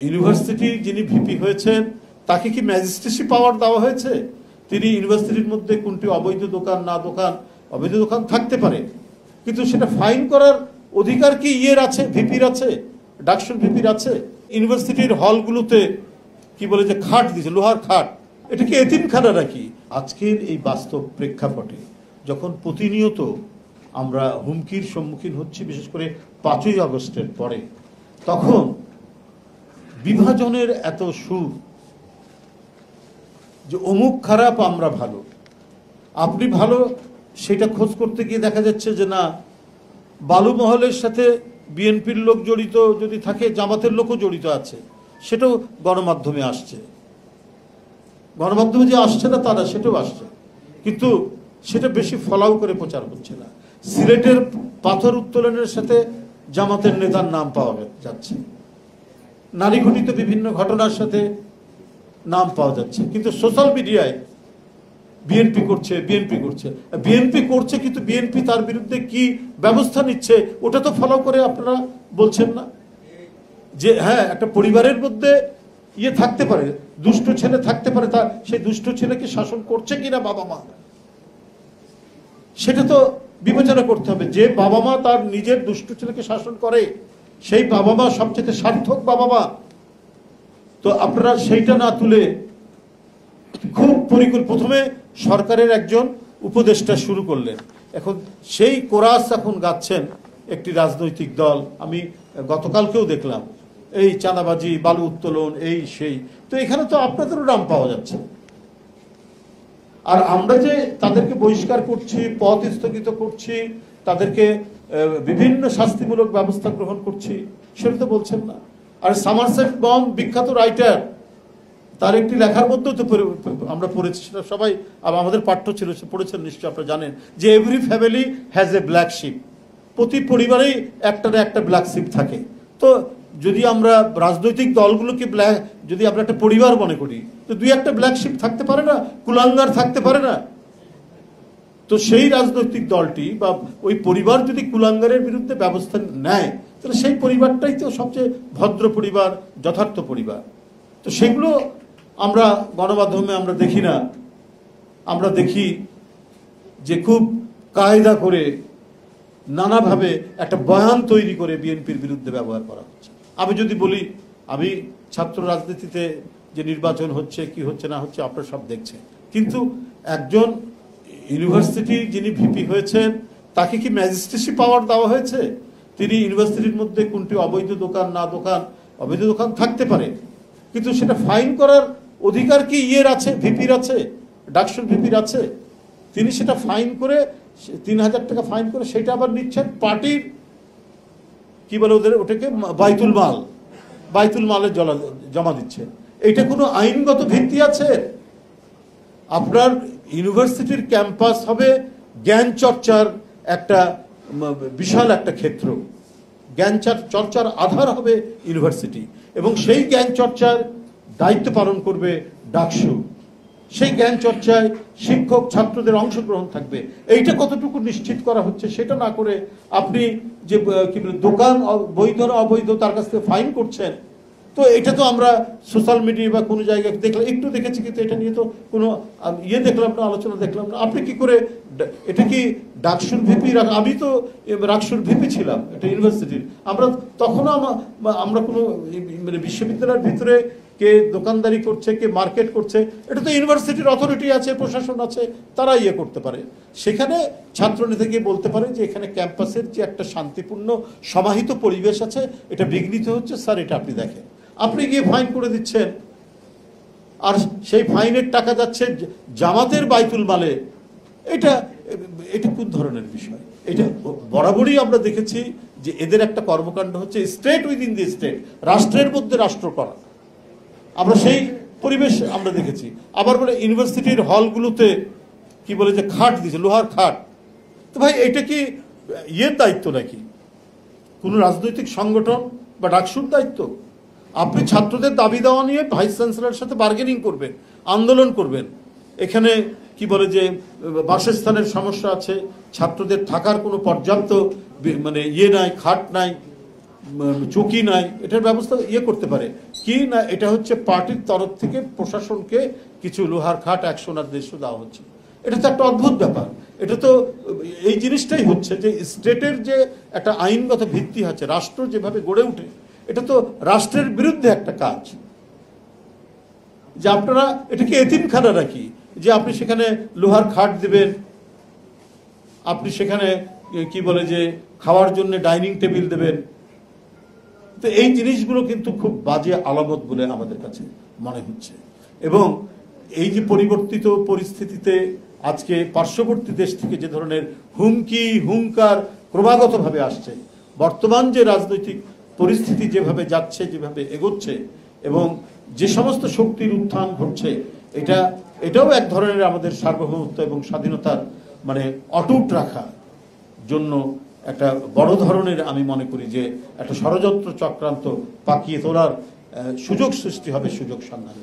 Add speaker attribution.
Speaker 1: ইউনিভার্সিটির যিনি ভিপি হয়েছেন তাকে কি ম্যাজিস্ট্রেসি পাওয়ার দেওয়া হয়েছে? তিনি ইউনিভার্সিটির মধ্যে কোনটি অবৈধ দোকান না দোকান, অবৈধ দোকান থাকতে পারে, কিন্তু সেটা ফাইন করার অধিকার কি ইয়ের আছে, ভিপির আছে, ডাকসুর ভিপির আছে? ইউনিভার্সিটির হলগুলোতে কি বলে যে খাট দিয়েছে, লোহার খাট, এটা কি এতিমখানা নাকি? আজকের এই বাস্তব প্রেক্ষাপটে যখন প্রতিনিয়ত আমরা হুমকির সম্মুখীন হচ্ছি, বিশেষ করে 5ই আগস্টের পরে, তখন বিভাজনের এত সুর যে অমুক খারাপ আমরা ভালো, আপনি ভালো, সেটা খোঁজ করতে গিয়ে দেখা যাচ্ছে যে না, বালু মহলের সাথে বিএনপির লোক জড়িত যদি থাকে, জামাতের লোকও জড়িত আছে, সেটাও গণমাধ্যমে আসছে। গণমাধ্যমে যে আসছে না তারা, সেটাও আসছে, কিন্তু সেটা বেশি ফলাও করে প্রচার হচ্ছে না। সিলেটের পাথর উত্তোলনের সাথে জামাতের নেতার নাম পাওয়া যাচ্ছে, নারী ঘটিত বিভিন্ন ঘটনার সাথে নাম পাওয়া যাচ্ছে, কিন্তু সোশ্যাল মিডিয়ায় বিএনপি করছে, বিএনপি করছে, বিএনপি করছে, কিন্তু বিএনপি তার বিরুদ্ধে কি ব্যবস্থা নিচ্ছে ওটা তো ফলো করে আপনারা বলছেন না। যে হ্যাঁ, একটা পরিবারের মধ্যে ইয়ে থাকতে পারে, দুষ্ট ছেলে থাকতে পারে, তা সেই দুষ্ট ছেলেকে শাসন করছে কিনা বাবা মা, সেটা তো বিবেচনা করতে হবে। যে বাবা মা তার নিজের দুষ্ট ছেলেকে শাসন করে, সেই বাবা মা সবচেয়ে সার্থক বাবা মা। তো আপনারা সেইটা না তুলে খুব প্রথমে সরকারের একজন উপদেষ্টা শুরু করলেন, এখন সেই কোরাস এখন গাচ্ছেন একটি রাজনৈতিক দল। আমি গতকালকেও দেখলাম এই চাঁদাবাজি, বালু উত্তোলন, এই সেই, তো এখানে তো আপনাদেরও নাম পাওয়া যাচ্ছে। আর আমরা যে তাদেরকে বহিষ্কার করছি, পথ স্থগিত করছি, তাদেরকে বিভিন্ন শাস্তিমূলক ব্যবস্থা গ্রহণ করছি, সেটা তো বলছেন না। আর সামারসেট মম, বিখ্যাত রাইটার, তার একটি লেখার মধ্যেও তো আমরা পড়েছি, সেটা সবাই আমাদের পাঠ্য ছিল, সে পড়েছেন নিশ্চয়ই, আপনারা জানেন যে every family has a black sheep, প্রতি পরিবারেই একটা না একটা ব্ল্যাক শিপ থাকে। তো যদি আমরা রাজনৈতিক দলগুলোকে যদি আমরা একটা পরিবার মনে করি, তো দুই একটা ব্ল্যাক শিপ থাকতে পারে না, কুলাঙ্গার থাকতে পারে না? তো সেই রাজনৈতিক দলটি বা ওই পরিবার যদি কুলাঙ্গারের বিরুদ্ধে ব্যবস্থা নেয়, তাহলে সেই পরিবারটাই তো সবচেয়ে ভদ্র পরিবার, যথার্থ পরিবার। তো সেগুলো আমরা গণমাধ্যমে আমরা দেখি না, আমরা দেখি যে খুব কায়দা করে নানাভাবে একটা বয়ান তৈরি করে বিএনপির বিরুদ্ধে ব্যবহার করা হচ্ছে। আমি যদি বলি, আমি ছাত্র রাজনীতিতে যে নির্বাচন হচ্ছে, কি হচ্ছে না হচ্ছে, আপনারা সব দেখছেন, কিন্তু একজন ইউনিভার্সিটির যিনি ভিপি হয়েছেন তাকে কি ম্যাজিস্ট্রেসি পাওয়ার দেওয়া হয়েছে? তিনি ইউনিভার্সিটির মধ্যে কোনটি অবৈধ দোকান না দোকান, অবৈধ দোকান থাকতে পারে, কিন্তু সেটা ফাইন করার অধিকার কি ইয়ের আছে, ভিপির আছে, ডাকসুর ভিপির আছে? তিনি সেটা ফাইন করে 3000 টাকা ফাইন করে সেটা আবার নিচ্ছেন পার্টির, কি বলে ওদের, ওটাকে বাইতুল মাল, বাইতুল মালে জমা দিচ্ছে। এটা কোনো আইনগত ভিত্তি আছে? আপনার ইউনিভার্সিটির ক্যাম্পাস হবে জ্ঞান চর্চার একটা বিশাল একটা ক্ষেত্র, জ্ঞান চর্চার আধার হবে ইউনিভার্সিটি, এবং সেই জ্ঞান চর্চার দায়িত্ব পালন করবে ডাকসু। সেই জ্ঞান চর্চায় শিক্ষক ছাত্রদের অংশগ্রহণ থাকবে। এইটা কতটুকু নিশ্চিত করা হচ্ছে সেটা না করে আপনি যে কি বলে দোকান বৈধ না অবৈধ তার কাছ থেকে ফাইন করছেন। তো এটা তো আমরা সোশ্যাল মিডিয়া বা কোনো জায়গায় দেখলাম, একটু দেখেছি, কিন্তু এটা নিয়ে তো কোনো ইয়ে দেখলাম না, আলোচনা দেখলাম না। আপনি কি করে, এটা কি ডাকসুর ভিপি? আমি তো ডাকসুর ভিপি ছিলাম এটা ইউনিভার্সিটির, আমরা তখনও আমরা কোনো মানে বিশ্ববিদ্যালয়ের ভিতরে কে দোকানদারি করছে, কে মার্কেট করছে, এটা তো ইউনিভার্সিটির অথরিটি আছে, প্রশাসন আছে, তারা ইয়ে করতে পারে। সেখানে ছাত্রনেতা গিয়ে বলতে পারে যে এখানে ক্যাম্পাসের যে একটা শান্তিপূর্ণ সমাহিত পরিবেশ আছে, এটা বিঘ্নিত হচ্ছে, স্যার এটা আপনি দেখেন। আপনি গিয়ে ফাইন করে দিচ্ছেন, আর সেই ফাইনের টাকা যাচ্ছে জামাতের বাইতুল মালে। এটা কোন ধরনের বিষয়? এটা বরাবরই আমরা দেখেছি যে এদের একটা কর্মকাণ্ড হচ্ছে স্টেট উইদিন দি স্টেট, রাষ্ট্রের মধ্যে রাষ্ট্র করা। আমরা সেই পরিবেশ আমরা দেখেছি। আবার বলে ইউনিভার্সিটির হলগুলোতে কি বলে যে খাট দিয়েছে, লোহার খাট। তো ভাই, এটা কি ইয়ের দায়িত্ব নাকি, কোনো রাজনৈতিক সংগঠন বা ডাকসুর দায়িত্ব? আপনি ছাত্রদের দাবি দেওয়া নিয়ে ভাইস চ্যান্সেলরের সাথে বার্গেনিং করবেন, আন্দোলন করবেন। এখানে কি বলে যে বাসস্থানের সমস্যা আছে, ছাত্রদের থাকার কোনো পর্যাপ্ত মানে ইয়ে নাই, খাট নাই, চৌকি নাই, এটার ব্যবস্থা করতে পারে কি না? এটা হচ্ছে পার্টির তরফ থেকে প্রশাসনকে কিছু লোহার খাট, অ্যাকশন নির্দেশ দেওয়া হচ্ছে। এটা তো একটা অদ্ভুত ব্যাপার। এটা তো এই জিনিসটাই হচ্ছে যে স্টেটের যে একটা আইনগত ভিত্তি আছে, রাষ্ট্র যেভাবে গড়ে ওঠে, এটা তো রাষ্ট্রের বিরুদ্ধে একটা কাজ। যে আপনারা এটাকে এতিমখানা রাখি, যে আপনি সেখানে লোহার খাট দিবেন, আপনি সেখানে কি বলে যে খাওয়ার জন্য ডাইনিং টেবিল দেবেন। তো এই জিনিসগুলো কিন্তু খুব বাজে আলামত বলে আমাদের কাছে মনে হচ্ছে। এবং এই যে পরিবর্তিত পরিস্থিতিতে আজকে পার্শ্ববর্তী দেশ থেকে যে ধরনের হুমকি হুঙ্কার ক্রমাগতভাবে আসছে, বর্তমান যে রাজনৈতিক পরিস্থিতি যেভাবে যাচ্ছে, যেভাবে এগোচ্ছে, এবং যে সমস্ত শক্তির উত্থান ঘটছে, এটাও এক ধরনের আমাদের সার্বভৌমত্ব এবং স্বাধীনতার মানে অটুট রাখার জন্য একটা বড় ধরনের, আমি মনে করি যে একটা ষড়যন্ত্র চক্রান্ত পাকিয়ে তোলার সুযোগ সৃষ্টি হবে, সুযোগ সন্ধানে।